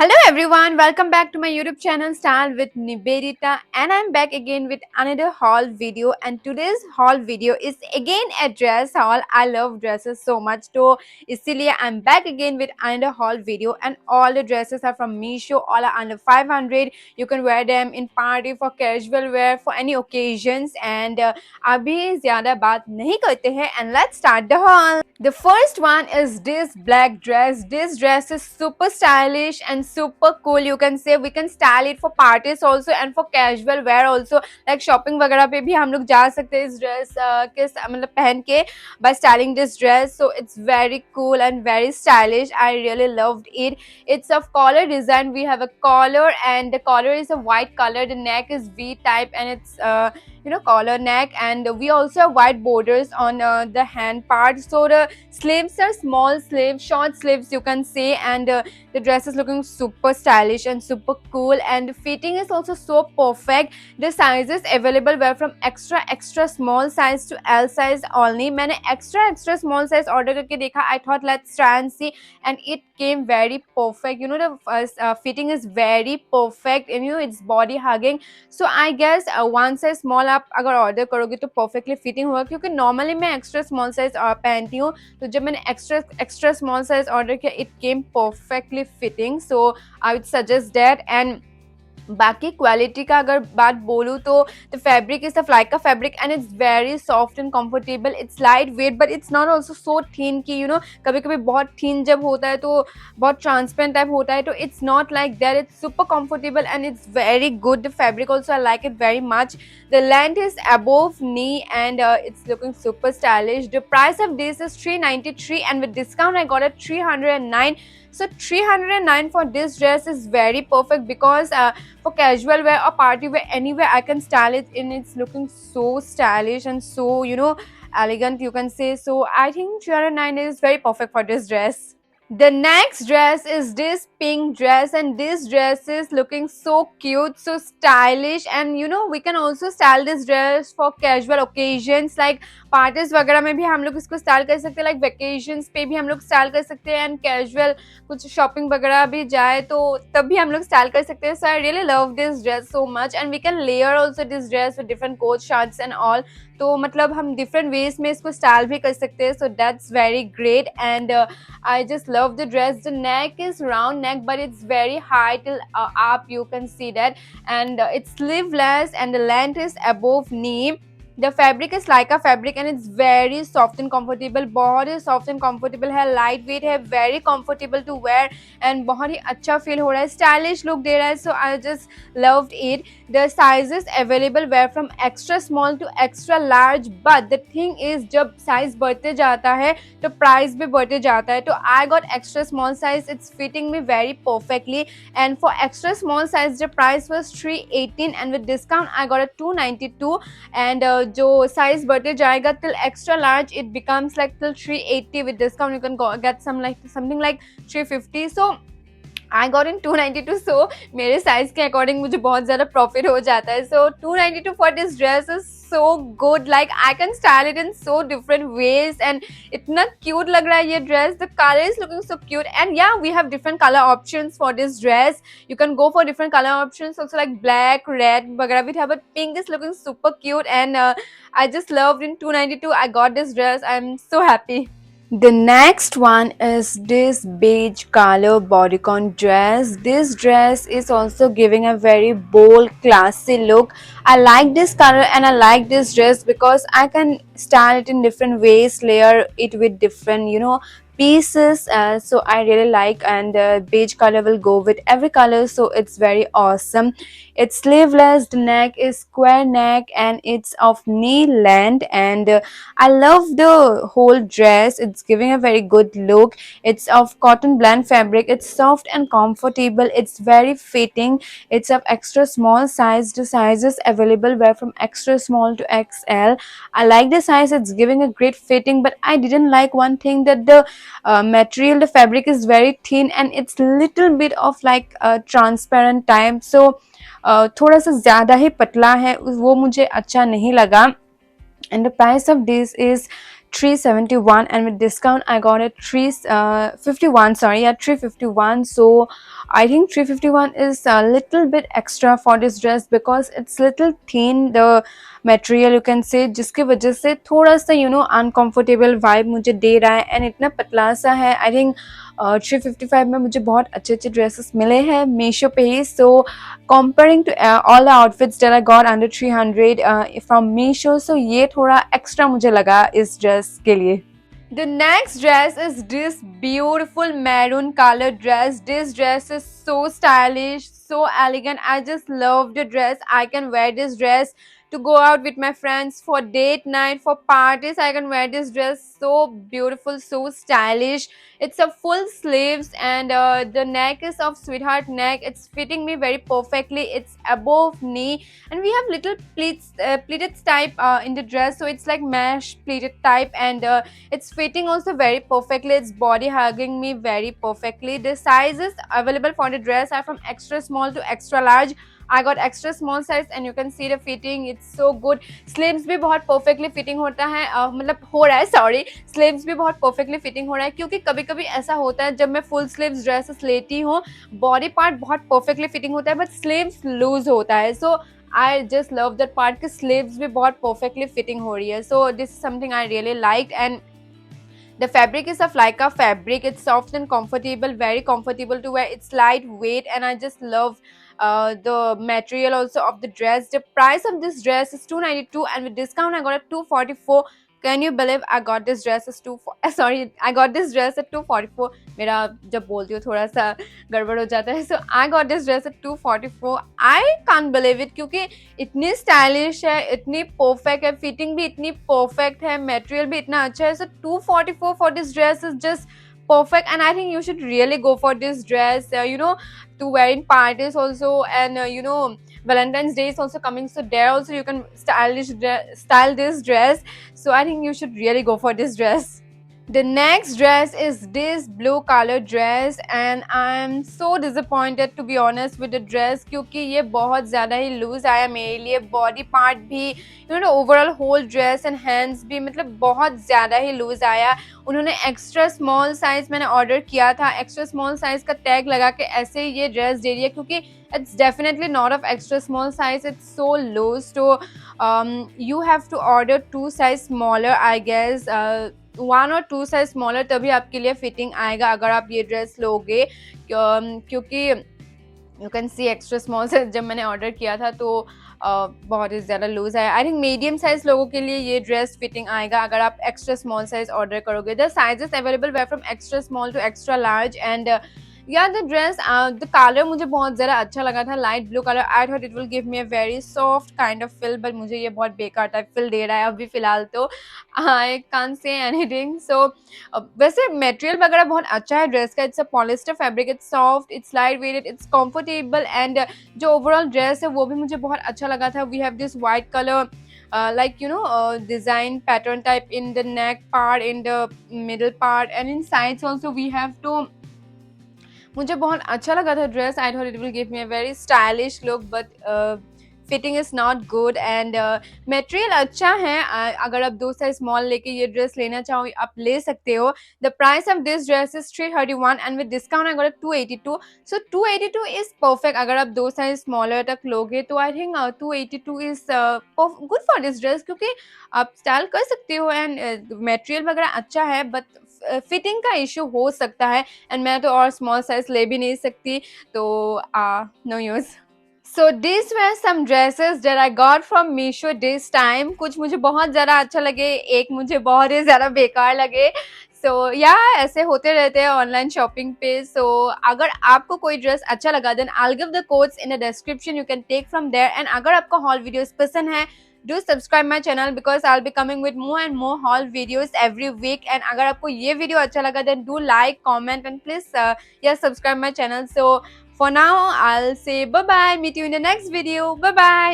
Hello everyone, welcome back to my YouTube channel Style with Nivedita, and I'm back again with another haul video. And today's haul video is again a dress haul. I love dresses so much, so इसलिए I'm back again with another haul video. And all the dresses are from Meesho. All are under 500. You can wear them in party, for casual wear, for any occasions. And अभी ज़्यादा बात नहीं करते हैं, and let's start the haul. The first one is this black dress. This dress is super stylish and super cool. You can say we can style it for parties also and for casual wear also. Like shopping वगैरह पे भी हम लोग जा सकते हैं इस dress के मतलब पहन के by styling this dress. So it's very cool and very stylish. I really loved it. It's of collar design. We have a collar and the collar is a white color. The neck is V type and it's collar neck, and we also have white borders on the hand part. So the sleeves are small sleeves, short sleeves you can say, and the dress is looking super stylish and super cool, and fitting is also so perfect. The sizes available were from extra small size to L size only. मैंने extra small size order करके देखा. I thought let's try and see, and it came very perfect. The fitting is very perfect, and it's body hugging. So I guess one size small आप अगर order करोगे तो perfectly fitting होगा, क्योंकि normally मैं extra small size पहनती हूँ. तो जब मैंने extra small size order किया, it came perfectly fitting. So I would suggest that. And बाकी क्वालिटी का अगर बात बोलूँ तो द फैब्रिक इज द फ्लाइका fabric and it's very soft and comfortable. It's light weight but it's not also so thin कि कभी कभी बहुत थिन जब होता है तो बहुत ट्रांसपेरेंट टाइप होता है. तो it's not like that. It's super comfortable and it's very good. The fabric also I like it very much. The length is above knee and it's looking super stylish. The price of this is 393 and with discount I got it 309. So 309 for this dress is very perfect because for casual wear or party wear, anywhere I can style it in. It's looking so stylish and so elegant you can say. So I think 309 is very perfect for this dress. The next dress is this pink dress, and this dress is looking so cute, so stylish, and we can also style this dress for casual occasions like parties वगैरह में भी हम लोग इसको style कर सकते हैं, like vacations पे भी हम लोग style कर सकते हैं, and casual कुछ shopping वगैरह भी जाए तो तब भी हम लोग style कर सकते हैं. So I really love this dress so much, and we can layer also this dress with different coat shirts and all. तो मतलब हम different ways में इसको style भी कर सकते हैं. So that's very great, and I just love the dress. The neck is round neck, but it's very high till up. You can see that, and it's sleeveless, and the length is above knee. The fabric is like a fabric and it's very soft and comfortable. बहुत ही soft and comfortable है, light weight है, very comfortable to wear, and बहुत ही अच्छा feel हो रहा है, stylish look दे रहा है. So I just loved it. The sizes available were from extra small to extra large, but the thing is जब size बढ़ते जाता है तो price भी बढ़ते जाता है. तो I got extra small size. It's fitting me very perfectly, and for extra small size the price was 318 and with discount I got a 292. And जो size बढ़ते जाएगा till extra large it becomes like till 380. With discount you can get something like 350. So I got in 292. So मेरे size के according मुझे बहुत ज़्यादा profit हो जाता है. So 292 for this dress is so good. Like I can style it in so different ways, and इतना cute लग रहा है ये dress. The color is looking so cute, and yeah, we have different color options for this dress. You can go for different color options also, like black, red वगैरह भी था, but pink is looking super cute, and I just loved in 292. I got this dress. I'm so happy. The next one is this beige color bodycon dress. This dress is also giving a very bold, classy look. I like this color and I like this dress because I can style it in different ways, layer it with different, pieces. So I really like, and beige color will go with every color. So it's very awesome. It's sleeveless. The neck is square neck and it's of knee length, and I love the whole dress. It's giving a very good look. It's of cotton blend fabric. It's soft and comfortable. It's very fitting. It's of extra small size. The sizes available were from extra small to XL. I like the size. It's giving a great fitting, but I didn't like one thing, that the material, the fabric is very thin and it's little bit of like transparent type. So थोड़ा सा ज़्यादा ही पतला है, वो मुझे अच्छा नहीं लगा. And the price of this is 371, and with discount I got it 351. 351. So I think 351 is a little bit extra for this dress because it's little thin, the material you can say, जिसकी वजह से थोड़ा सा uncomfortable vibe मुझे दे रहा है, and इतना पतला सा है. I think 355 में मुझे बहुत अच्छे अच्छे ड्रेसेस मिले हैं मीशो पे ही. So comparing to all the outfits that I got under 300 from Meesho, so ये थोड़ा extra मुझे लगा इस ड्रेस के लिए. The next dress is this beautiful maroon color dress. This dress is so stylish, so elegant. I just love the dress. I can wear this dress to go out with my friends for date night, for parties. I can wear this dress. So beautiful, so stylish. It's a full sleeves, and the neck is of sweetheart neck. It's fitting me very perfectly. It's above knee, and we have little pleats, pleated type in the dress. So it's like mesh pleated type, and it's fitting also very perfectly. It's body hugging me very perfectly. The sizes available for the dress are from extra small to extra large. I got extra small size and you can see the fitting. It's so good. Sleeves भी बहुत perfectly fitting होता है, मतलब हो रहा है, sorry, sleeves भी बहुत perfectly fitting हो रहा है, क्योंकि कभी कभी ऐसा होता है जब मैं full sleeves dresses लेती हूँ, body part बहुत perfectly fitting होता है but sleeves loose होता है. So I just love that part कि sleeves भी बहुत perfectly fitting हो रही है. So this is something I really liked, and the fabric is of Lycra fabric. It's soft and comfortable, very comfortable to wear. It's lightweight, and I just love the material also of the dress. The price of this dress is 292, and with discount I got it 244. Can you believe I got this dress as sorry, I got this dress at 244. मेरा जब बोलती हूँ थोड़ा सा गड़बड़ हो जाता है. So I got this dress at 244. I can't believe it क्योंकि इतनी स्टाइलिश है, इतनी परफेक्ट है, फिटिंग भी इतनी परफेक्ट है, मटेरियल भी इतना अच्छा है. So 244 for this dress is just perfect, and I think you should really go for this dress, to wear in parties also, and Valentine's Day is also coming, so there also you can style this dress. So I think you should really go for this dress. The next dress is this blue color dress, and I'm so disappointed to be honest with the dress क्योंकि ये बहुत ज़्यादा ही loose आया मेरे लिए. Body part भी, overall whole dress and hands भी, मतलब बहुत ज़्यादा ही लूज आया. उन्होंने एक्स्ट्रा स्मॉल साइज मैंने ऑर्डर किया था, एक्स्ट्रा स्मॉल साइज का टैग लगा के ऐसे ही ये ड्रेस दे रही है, क्योंकि it's definitely not of extra small size. It's so loose, so you have to order 2 size smaller, I guess. 1 or 2 size smaller तभी आपके लिए फिटिंग आएगा अगर आप ये ड्रेस लोगे, क्योंकि you can see extra small size जब मैंने ऑर्डर किया था तो बहुत ही ज़्यादा लूज है. आई थिंक मीडियम साइज लोगों के लिए ये ड्रेस फिटिंग आएगा अगर आप एक्स्ट्रा स्मॉल साइज ऑर्डर करोगे. द साइजेस अवेलेबल वे from extra small to extra large, and या द ड्रेस, द कलर मुझे बहुत ज़्यादा अच्छा लगा था, light blue colour. I thought it will give me a very soft kind of feel, but मुझे ये बहुत बेकार टाइप फील दे रहा है अभी फ़िलहाल. तो आई कांट से एनीथिंग. सो वैसे मटेरियल वगैरह बहुत अच्छा है ड्रेस का. It's a polyester fabric, it's soft, it's light weighted, it's comfortable, and जो ओवरऑल ड्रेस है वो भी मुझे बहुत अच्छा लगा था. We have this white colour design pattern type in the neck part, in the middle part, and in sides also we have to. मुझे बहुत अच्छा लगा था dress. I thought it will give me a very stylish look, but fitting is not good, and material अच्छा है. अगर आप 2 size small लेके ये ड्रेस लेना चाहो आप ले सकते हो. The price of this dress is 331, and with discount I got 282. So 282 is perfect. अगर आप 2 साइज स्मॉलर तक लोगे तो I think 282 is good for this dress, क्योंकि आप स्टाइल कर सकते हो, एंड मटेरियल वगैरह अच्छा है, बट फिटिंग का इशू हो सकता है, एंड मैं तो और स्मॉल साइज ले भी नहीं सकती, तो no use. So this were some dresses that I got from Meesho this time. कुछ मुझे बहुत ज़्यादा अच्छा लगे, एक मुझे बहुत ही ज़्यादा बेकार लगे. सो या ऐसे होते रहते हैं ऑनलाइन शॉपिंग पे. सो अगर आपको कोई ड्रेस अच्छा लगा then I will give the codes in the description, you can take from there. And अगर आपको हॉल वीडियोस पसंद है, do subscribe my channel because I'll be coming with more and more haul videos every week. And अगर आपको ये video अच्छा लगा then do like, comment, and please subscribe my channel. So for now I'll say bye bye, meet you in the next video. Bye bye.